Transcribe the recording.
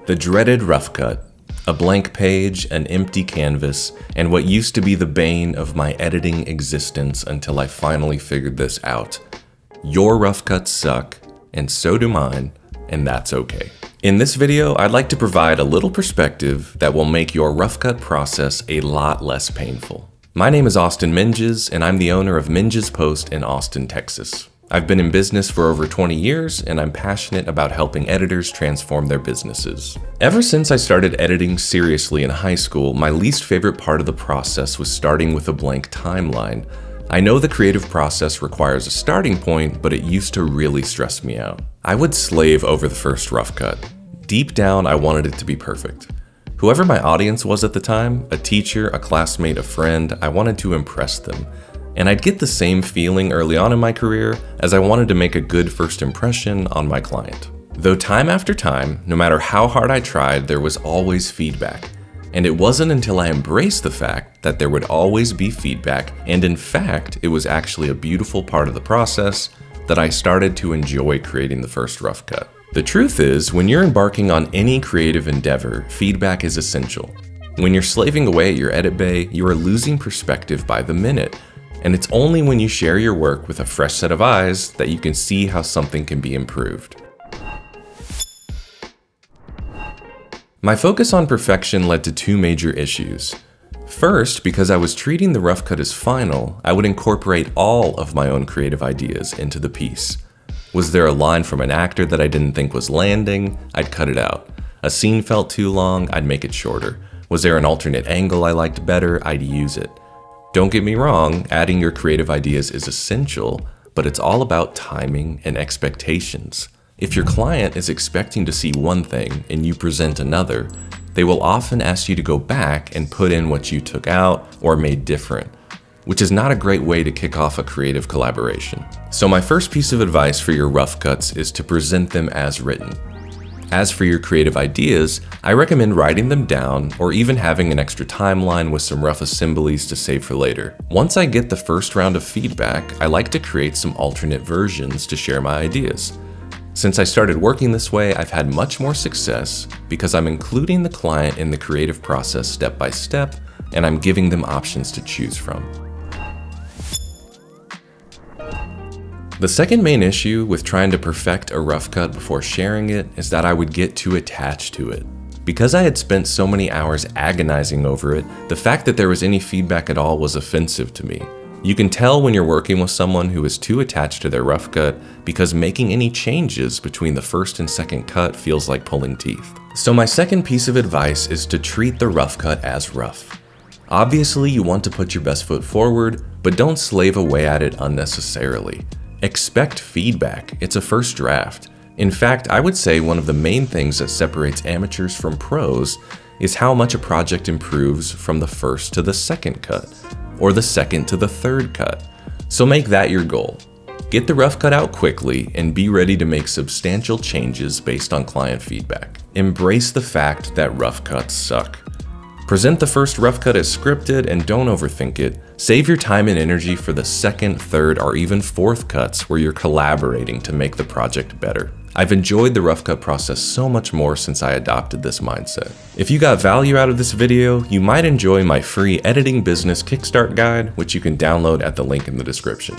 The dreaded rough cut, a blank page, an empty canvas, and what used to be the bane of my editing existence until I finally figured this out. Your rough cuts suck, and so do mine, and that's okay. In this video, I'd like to provide a little perspective that will make your rough cut process a lot less painful. My name is Austen Menges, and I'm the owner of Menges Post in Austin, Texas. I've been in business for over 20 years, and I'm passionate about helping editors transform their businesses. Ever since I started editing seriously in high school, my least favorite part of the process was starting with a blank timeline. I know the creative process requires a starting point, but it used to really stress me out. I would slave over the first rough cut. Deep down, I wanted it to be perfect. Whoever my audience was at the time, a teacher, a classmate, a friend, I wanted to impress them. And I'd get the same feeling early on in my career as I wanted to make a good first impression on my client. Though time after time, no matter how hard I tried, there was always feedback. And it wasn't until I embraced the fact that there would always be feedback, and in fact, it was actually a beautiful part of the process, that I started to enjoy creating the first rough cut. The truth is, when you're embarking on any creative endeavor, feedback is essential. When you're slaving away at your edit bay, you are losing perspective by the minute. And it's only when you share your work with a fresh set of eyes that you can see how something can be improved. My focus on perfection led to two major issues. First, because I was treating the rough cut as final, I would incorporate all of my own creative ideas into the piece. Was there a line from an actor that I didn't think was landing? I'd cut it out. A scene felt too long? I'd make it shorter. Was there an alternate angle I liked better? I'd use it. Don't get me wrong, adding your creative ideas is essential, but it's all about timing and expectations. If your client is expecting to see one thing and you present another, they will often ask you to go back and put in what you took out or made different, which is not a great way to kick off a creative collaboration. So my first piece of advice for your rough cuts is to present them as written. As for your creative ideas, I recommend writing them down or even having an extra timeline with some rough assemblies to save for later. Once I get the first round of feedback, I like to create some alternate versions to share my ideas. Since I started working this way, I've had much more success because I'm including the client in the creative process step by step, and I'm giving them options to choose from. The second main issue with trying to perfect a rough cut before sharing it is that I would get too attached to it. Because I had spent so many hours agonizing over it, the fact that there was any feedback at all was offensive to me. You can tell when you're working with someone who is too attached to their rough cut because making any changes between the first and second cut feels like pulling teeth. So my second piece of advice is to treat the rough cut as rough. Obviously, you want to put your best foot forward, but don't slave away at it unnecessarily. Expect feedback. It's a first draft. In fact, I would say one of the main things that separates amateurs from pros is how much a project improves from the first to the second cut, or the second to the third cut. So make that your goal. Get the rough cut out quickly and be ready to make substantial changes based on client feedback. Embrace the fact that rough cuts suck. Present the first rough cut as scripted and don't overthink it. Save your time and energy for the second, third, or even fourth cuts where you're collaborating to make the project better. I've enjoyed the rough cut process so much more since I adopted this mindset. If you got value out of this video, you might enjoy my free editing business kickstart guide, which you can download at the link in the description.